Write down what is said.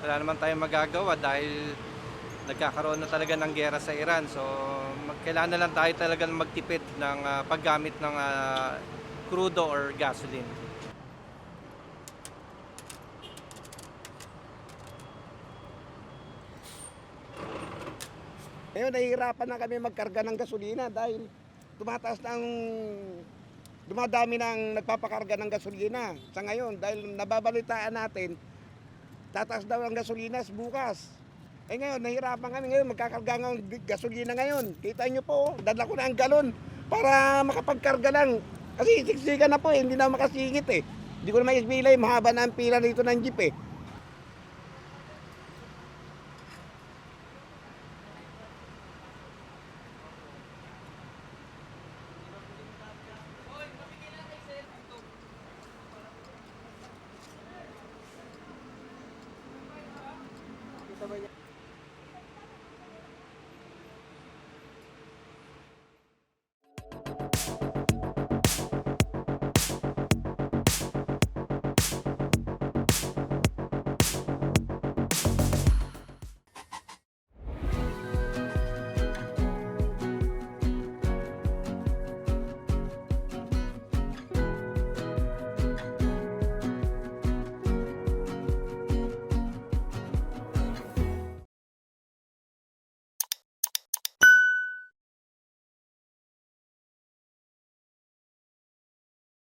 wala naman tayong magagawa dahil nagkakaroon na talaga ng giyera sa Iran. So kailangan na lang tayo talaga magtipid ng paggamit ng crudo or gasoline. Ngayon, nahihirapan na kami magkarga ng gasolina dahil tumataas ng dumadami ng nagpapakarga ng gasolina sa ngayon dahil nababalitaan natin tataas daw ang gasolina bukas. Eh ngayon, nahihirapan kami ngayon magkakarga ng gasolina ngayon. Kita nyo po, dala ko na ang galon para makapagkarga lang. Kasi siksikan na po hindi na makasingit eh. Hindi ko na maisbilay, mahaba na ang pila dito ng jeep eh.